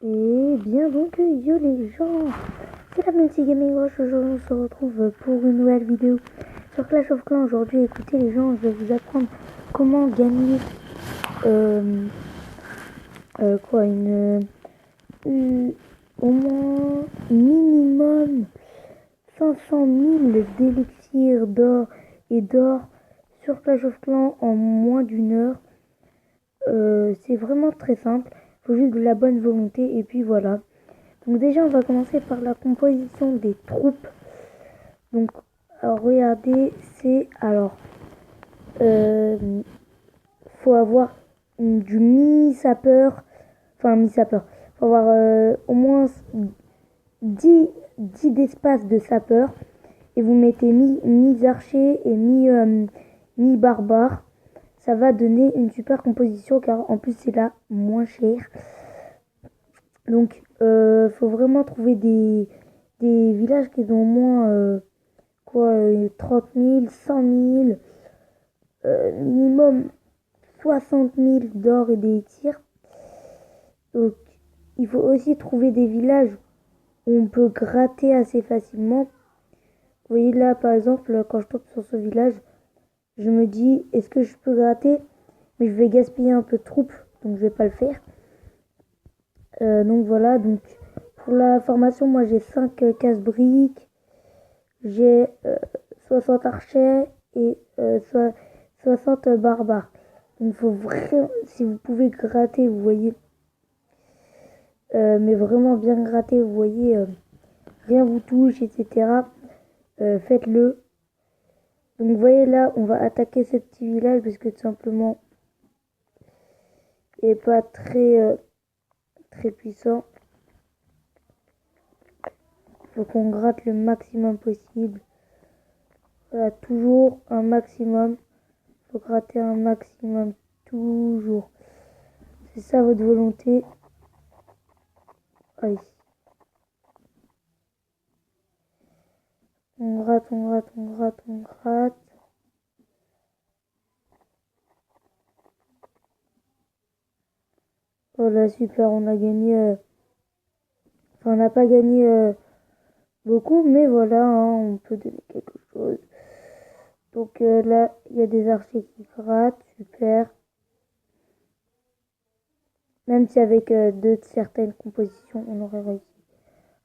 Et bien donc yo les gens, c'est la Multi Gaming Rush. Aujourd'hui on se retrouve pour une nouvelle vidéo sur Clash of Clans. Aujourd'hui écoutez les gens, je vais vous apprendre comment gagner euh, au moins minimum 500 000 d'élixir d'or et d'or sur Clash of Clans en moins d'une heure. C'est vraiment très simple, il faut juste de la bonne volonté et puis voilà. Donc déjà, on va commencer par la composition des troupes. Donc, alors regardez, euh, faut avoir du mi-sapeur, enfin mi-sapeur. Faut avoir au moins 10 d'espace de sapeur et vous mettez mi-archer et mi-barbare. Ça va donner une super composition car en plus c'est la moins cher. Donc, faut vraiment trouver des villages qui ont au moins 30 000, 100 000, minimum 60 000 d'or et des tirs. Donc, il faut aussi trouver des villages où on peut gratter assez facilement. Vous voyez là, par exemple, quand je tombe sur ce village, je me dis, est-ce que je peux gratter? Mais je vais gaspiller un peu de troupes, donc je vais pas le faire. Donc voilà, donc pour la formation, moi j'ai 5 casse-briques, j'ai 60 archers et 60 barbares. Donc faut vraiment, si vous pouvez gratter, vous voyez, mais vraiment bien gratter, vous voyez, rien vous touche, etc. Faites-le. Donc vous voyez là, on va attaquer ce petit village parce que tout simplement, il n'est pas très puissant. Il faut qu'on gratte le maximum possible. Voilà, toujours un maximum. Il faut gratter un maximum, toujours. C'est ça votre volonté. Allez. On gratte, on gratte, on gratte, on gratte. Voilà, super, on a gagné. Enfin, on n'a pas gagné beaucoup, mais voilà, hein, on peut donner quelque chose. Donc là, il y a des archers qui grattent, super. Même si avec de certaines compositions, on aurait réussi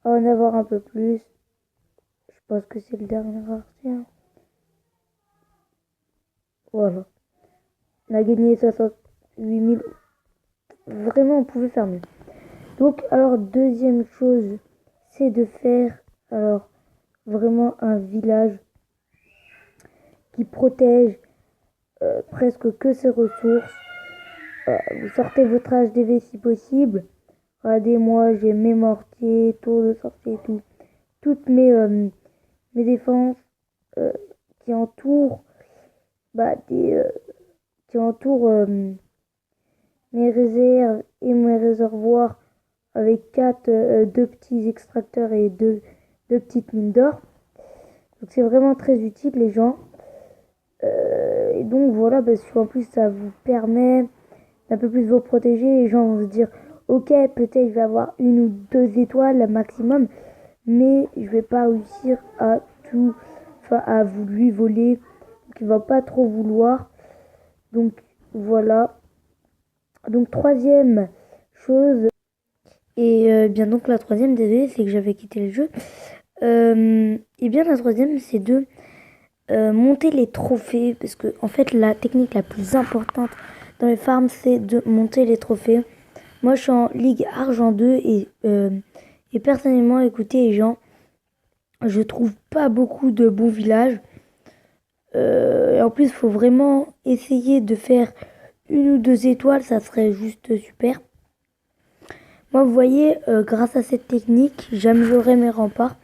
à en avoir un peu plus. Je pense que c'est le dernier archer. Hein. Voilà. On a gagné 68 000. Vraiment, on pouvait faire mieux. Donc, alors, deuxième chose, c'est de faire, alors, vraiment un village qui protège presque que ses ressources. Vous sortez votre HDV si possible. Regardez, moi, j'ai mes mortiers, tour de sorcier et tout. Toutes mes défenses euh, qui entourent, qui entourent mes réserves et mes réservoirs avec deux petits extracteurs et deux petites mines d'or. Donc c'est vraiment très utile les gens. Et donc voilà, parce qu'en plus ça vous permet d'un peu plus vous protéger. Les gens vont se dire, ok, peut-être je vais avoir une ou deux étoiles maximum, mais je vais pas réussir à tout, enfin à vous lui voler. Donc il va pas trop vouloir. Donc voilà. Donc troisième chose, et bien donc la troisième, désolé, c'est que j'avais quitté le jeu. Et bien la troisième, c'est de monter les trophées, parce que en fait la technique la plus importante dans les farms, c'est de monter les trophées. Moi je suis en Ligue Argent 2 et personnellement, écoutez les gens, je trouve pas beaucoup de bons villages. Et en plus, il faut vraiment essayer de faire une ou deux étoiles, ça serait juste super. Moi, vous voyez, grâce à cette technique, j'améliorais mes remparts.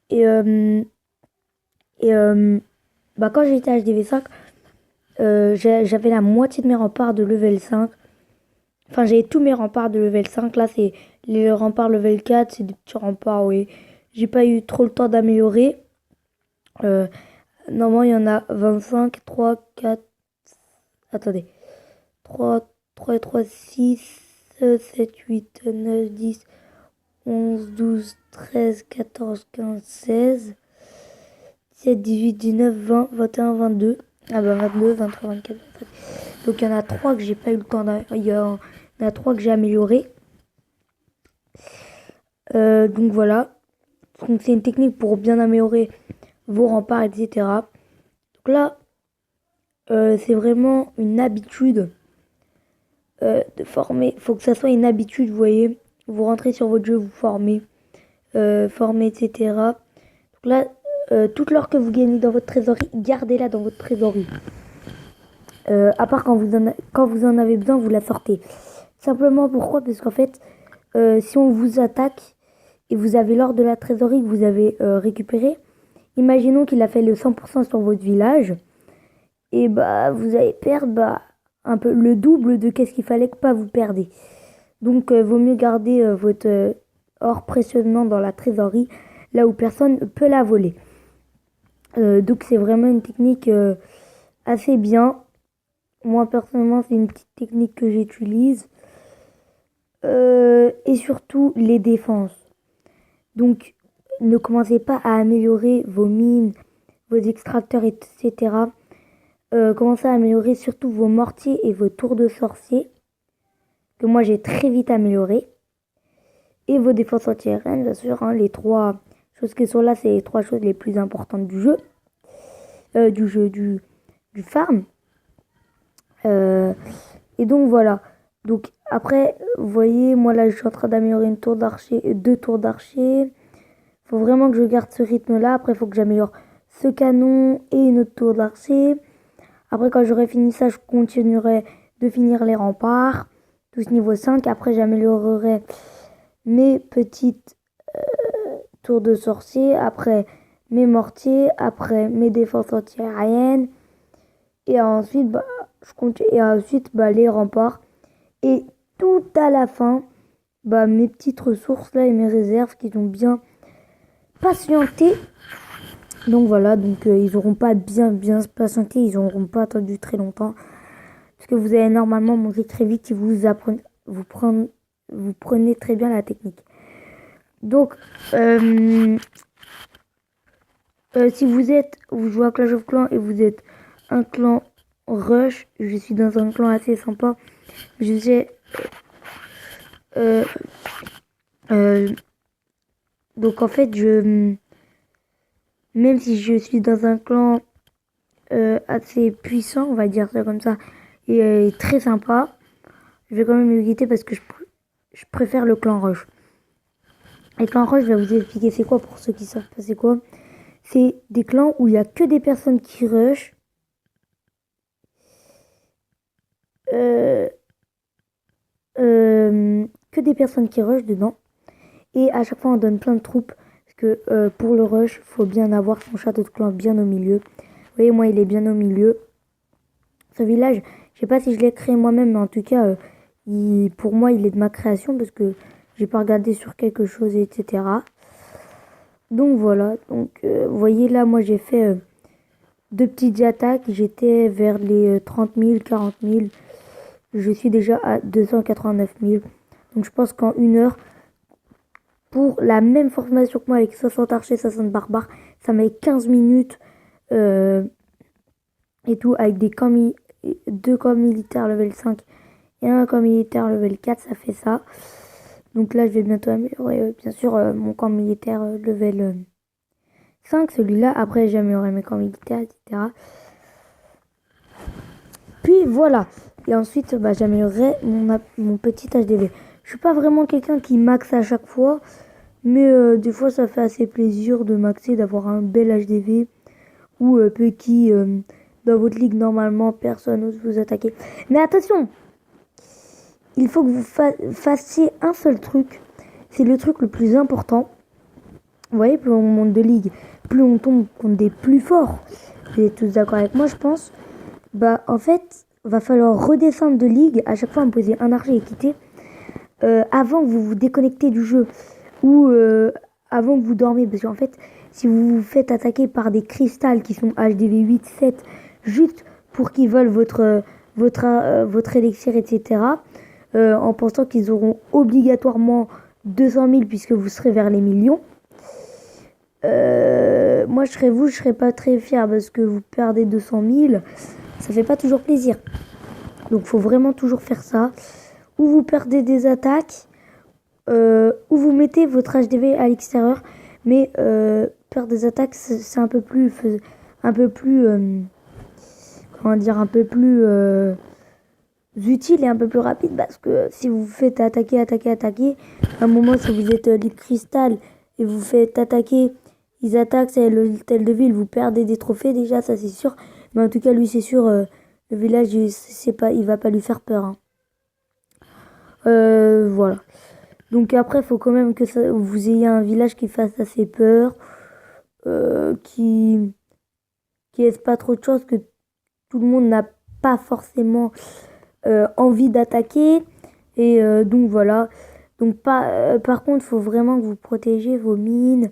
Et, euh, et quand j'étais HDV5, j'avais la moitié de mes remparts de level 5. Enfin, j'avais tous mes remparts de level 5. Là, c'est les remparts level 4, c'est des petits remparts, oui. J'ai pas eu trop le temps d'améliorer. Euh, Normalement, il y en a 25, 3, 4. Attendez. 3, 3 et 3, 6, 7, 8, 9, 10, 11, 12, 13, 14, 15, 16, 17, 18, 19, 20, 21, 22. Ah bah 22, 23, 24, 25. Donc il y en a 3 que j'ai pas eu le temps il y en a 3 que j'ai amélioré. Donc voilà. Donc c'est une technique pour bien améliorer vos remparts, etc. Donc là, c'est vraiment une habitude de former. Il faut que ça soit une habitude, vous voyez. Vous rentrez sur votre jeu, vous formez, etc. Donc là, toute l'or que vous gagnez dans votre trésorerie, gardez-la dans votre trésorerie. À part quand vous en avez besoin, vous la sortez. Simplement pourquoi? Parce qu'en fait, si on vous attaque et vous avez l'or de la trésorerie que vous avez récupéré, imaginons qu'il a fait le 100% sur votre village, et bah vous allez perdre un peu le double de qu'est-ce qu'il fallait que pas vous perdez. Donc vaut mieux garder votre or précieusement dans la trésorerie, là où personne peut la voler. Donc c'est vraiment une technique assez bien. Moi personnellement c'est une petite technique que j'utilise. Et surtout les défenses. Donc ne commencez pas à améliorer vos mines, vos extracteurs, etc. Commencez à améliorer surtout vos mortiers et vos tours de sorcier, que moi j'ai très vite amélioré. Et vos défenses anti-aériennes, bien sûr, hein, les 3 choses qui sont là, c'est les 3 choses les plus importantes du jeu. Du farm. Et donc voilà. Donc après, vous voyez, moi là je suis en train d'améliorer une tour d'archer, 2 tours d'archer. Faut vraiment que je garde ce rythme là. Après, il faut que j'améliore ce canon et une autre tour d'archer. Après, quand j'aurai fini ça, je continuerai de finir les remparts. Tous niveau 5. Après, j'améliorerai mes petites tours de sorcier. Après, mes mortiers. Après, mes défenses anti-aériennes. Et ensuite, les remparts. Et tout à la fin, mes petites ressources là et mes réserves qui ont bien patienté. Donc voilà, donc ils n'auront pas bien patienté, ils n'auront pas attendu très longtemps. Parce que vous allez normalement manger très vite si vous prenez très bien la technique. Donc, si vous jouez à Clash of Clans et vous êtes un clan rush, je suis dans un clan assez sympa. Je sais, donc en fait, même si je suis dans un clan assez puissant, on va dire ça comme ça, et très sympa, je vais quand même le quitter parce que je préfère le clan rush. Et clan rush, je vais vous expliquer c'est quoi pour ceux qui savent pas c'est quoi. C'est des clans où il y a que des personnes qui rush. Que des personnes qui rush dedans. Et à chaque fois, on donne plein de troupes. Parce que pour le rush, il faut bien avoir son château de clan bien au milieu. Vous voyez, moi, il est bien au milieu. Ce village, je sais pas si je l'ai créé moi-même, mais en tout cas, pour moi, il est de ma création. Parce que j'ai pas regardé sur quelque chose, etc. Donc voilà. Donc, vous voyez, là, moi, j'ai fait 2 petites attaques. J'étais vers les 30 000, 40 000. Je suis déjà à 289 000. Donc je pense qu'en 1 heure, pour la même formation que moi avec 60 archers, 60 barbares, ça met 15 minutes et tout avec 2 camps militaires level 5 et un camp militaire level 4, ça fait ça. Donc là je vais bientôt améliorer bien sûr mon camp militaire level 5, celui-là. Après j'ai amélioré mes camps militaires, etc. Puis voilà. Et ensuite, j'améliorerai mon petit HDV. Je suis pas vraiment quelqu'un qui maxe à chaque fois. Mais des fois, ça fait assez plaisir de maxer, d'avoir un bel HDV. Ou petit, dans votre ligue, normalement, personne n'ose vous attaquer. Mais attention, il faut que vous fassiez un seul truc. C'est le truc le plus important. Vous voyez, plus on monte de ligue, plus on tombe contre des plus forts. Vous êtes tous d'accord avec moi, je pense. En fait, va falloir redescendre de ligue. À chaque fois, me poser un archer et quitter. Avant que vous vous déconnectez du jeu. Ou avant que vous dormez. Parce qu'en fait, si vous vous faites attaquer par des cristals qui sont HDV 8, 7, juste pour qu'ils volent votre élixir, etc., en pensant qu'ils auront obligatoirement 200 000 puisque vous serez vers les millions. Moi, je serais vous, je serais pas très fier parce que vous perdez 200 000, ça fait pas toujours plaisir. Donc, faut vraiment toujours faire ça. Ou vous perdez des attaques, ou vous mettez votre HDV à l'extérieur, mais perdre des attaques, c'est un peu plus, comment dire, un peu plus utile et un peu plus rapide parce que si vous vous faites attaquer, à un moment, si vous êtes Ligue Cristal et vous faites attaquer, ils attaquent, c'est l'hôtel de ville, vous perdez des trophées déjà, ça c'est sûr. Mais en tout cas, lui, c'est sûr, le village, c'est pas, il va pas lui faire peur. Hein. Voilà. Donc après, il faut quand même que vous ayez un village qui fasse assez peur, qui laisse pas trop de choses, que tout le monde n'a pas forcément envie d'attaquer. Et donc voilà. Donc par contre, il faut vraiment que vous protégiez vos mines,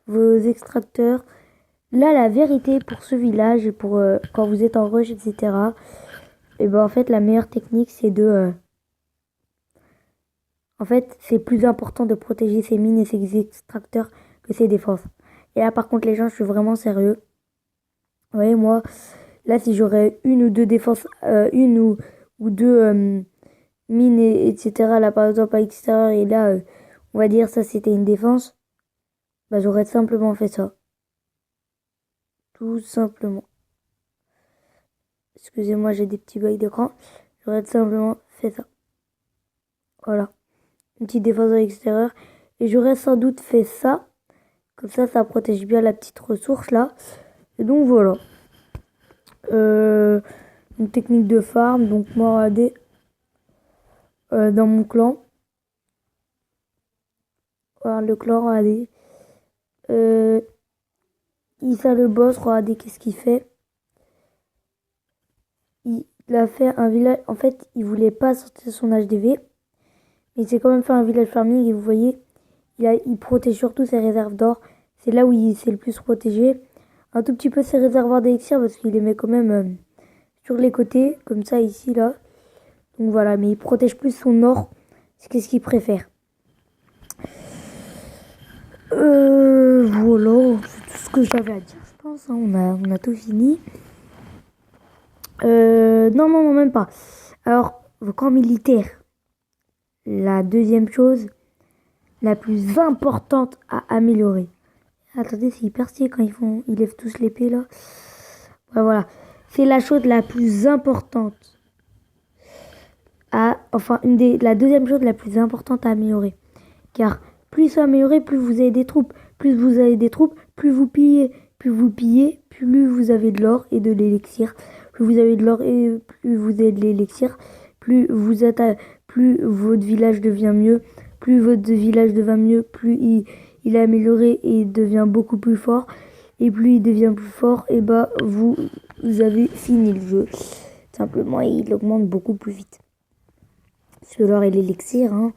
vos extracteurs. Là, la vérité pour ce village et pour quand vous êtes en rush, etc. Et ben en fait, la meilleure technique, c'est de... en fait, c'est plus important de protéger ses mines et ses extracteurs que ses défenses. Et là, par contre, les gens, je suis vraiment sérieux. Vous voyez, moi, là, si j'aurais une ou deux défenses, une ou deux mines, etc., là, par exemple, à l'extérieur, et là, on va dire ça, c'était une défense, bah, j'aurais simplement fait ça. Tout simplement. Excusez-moi, j'ai des petits bugs d'écran. J'aurais simplement fait ça. Voilà. Une petite défense à l'extérieur. Et j'aurais sans doute fait ça. Comme ça protège bien la petite ressource là. Et donc voilà. Une technique de farm. Donc moi, regardez. Dans mon clan. Voilà, le clan, regardez. Issa le boss, regardez qu'est-ce qu'il fait. Il a fait un village. En fait, il voulait pas sortir son HDV. Mais il s'est quand même fait un village farming. Et vous voyez, il protège surtout ses réserves d'or. C'est là où il s'est le plus protégé. Un tout petit peu ses réservoirs d'élixir parce qu'il les met quand même sur les côtés. Comme ça, ici, là. Donc voilà, mais il protège plus son or. C'est qu'est-ce qu'il préfère. Voilà, c'est tout ce que j'avais à dire, je pense. Hein. On a tout fini. Non, même pas. Alors, vos camps militaires. La deuxième chose, la plus importante à améliorer. Attendez, c'est hyper stylé quand ils lèvent tous l'épée là. Ouais, voilà. C'est la chose la plus importante la deuxième chose la plus importante à améliorer. Car plus c'est amélioré, plus vous avez des troupes. Plus vous avez des troupes, plus vous pillez. Plus vous pillez, plus vous avez de l'or et de l'élixir. Plus vous avez de l'or et plus vous avez de l'élixir. Plus votre village devient mieux. Plus votre village devient mieux, plus il est amélioré et il devient beaucoup plus fort. Et plus il devient plus fort, et bah vous avez fini le jeu. Simplement, il augmente beaucoup plus vite. Parce que l'or et l'élixir, hein,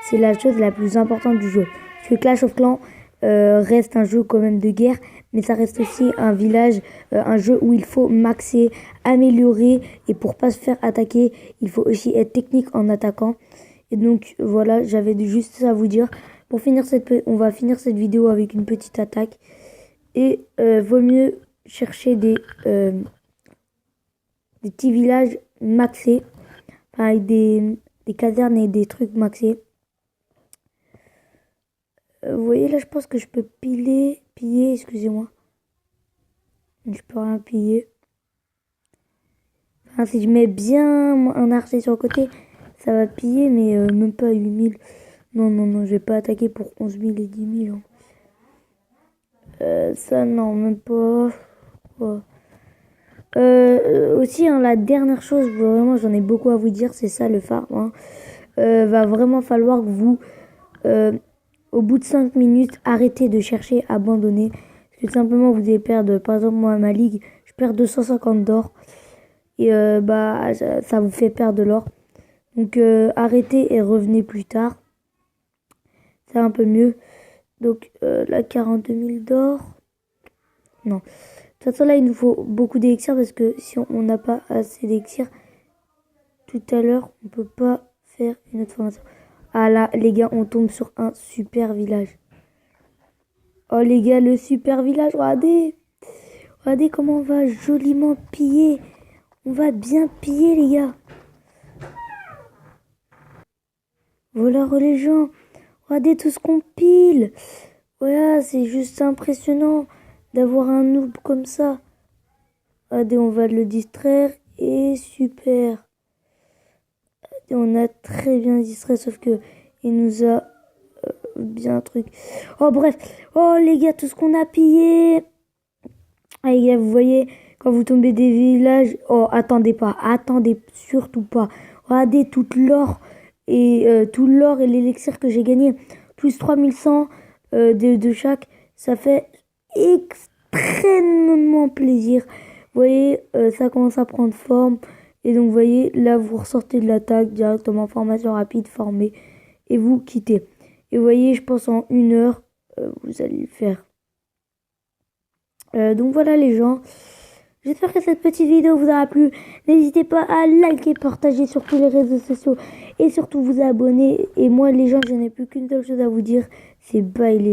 c'est la chose la plus importante du jeu. Parce que Clash of Clans reste un jeu quand même de guerre, mais ça reste aussi un jeu où il faut maxer, améliorer, et pour pas se faire attaquer, il faut aussi être technique en attaquant. Et donc voilà, j'avais juste ça à vous dire. On va finir cette vidéo avec une petite attaque. Et vaut mieux chercher des petits villages maxés, enfin, avec des casernes et des trucs maxés. Vous voyez là, je pense que je peux piller, excusez-moi. Je peux rien piller. Enfin, si je mets bien un archer sur le côté, ça va piller, mais même pas 8000. Non, je vais pas attaquer pour 11 000 et 10 000. Hein. Ça, non, même pas. Ouais. Aussi, hein, la dernière chose, vraiment, j'en ai beaucoup à vous dire, c'est ça le farm. Hein. Va vraiment falloir que vous, au bout de 5 minutes, arrêtez de chercher, abandonner. Parce que simplement, vous allez perdre, par exemple, moi, à ma ligue, je perds 250 d'or. Et bah, ça vous fait perdre de l'or. Donc, arrêtez et revenez plus tard. C'est un peu mieux. Donc, là, 42 000 d'or. Non. De toute façon, là, il nous faut beaucoup d'élixirs parce que si on n'a pas assez d'élixirs, tout à l'heure, on peut pas faire une autre formation. Ah là, les gars, on tombe sur un super village. Oh les gars, le super village, regardez. Regardez comment on va joliment piller. On va bien piller, les gars. Voleurs les gens. Regardez tout ce qu'on pile. Voilà, c'est juste impressionnant d'avoir un noob comme ça. Regardez, on va le distraire. Et super. Et on a très bien distrait, sauf que il nous a bien un truc. Oh bref. Oh les gars, tout ce qu'on a pillé. Ah les gars, vous voyez, quand vous tombez des villages. Oh, attendez pas. Attendez surtout pas. Regardez toute l'or. Et tout l'or et l'élixir que j'ai gagné. Plus 3100 de chaque. Ça fait extrêmement plaisir. Vous voyez, ça commence à prendre forme. Et donc, vous voyez, là, vous ressortez de l'attaque directement, formation rapide, formée, et vous quittez. Et vous voyez, je pense en 1 heure, vous allez le faire. Donc voilà les gens. J'espère que cette petite vidéo vous aura plu. N'hésitez pas à liker, partager sur tous les réseaux sociaux et surtout vous abonner. Et moi les gens, je n'ai plus qu'une seule chose à vous dire, c'est bye les gens.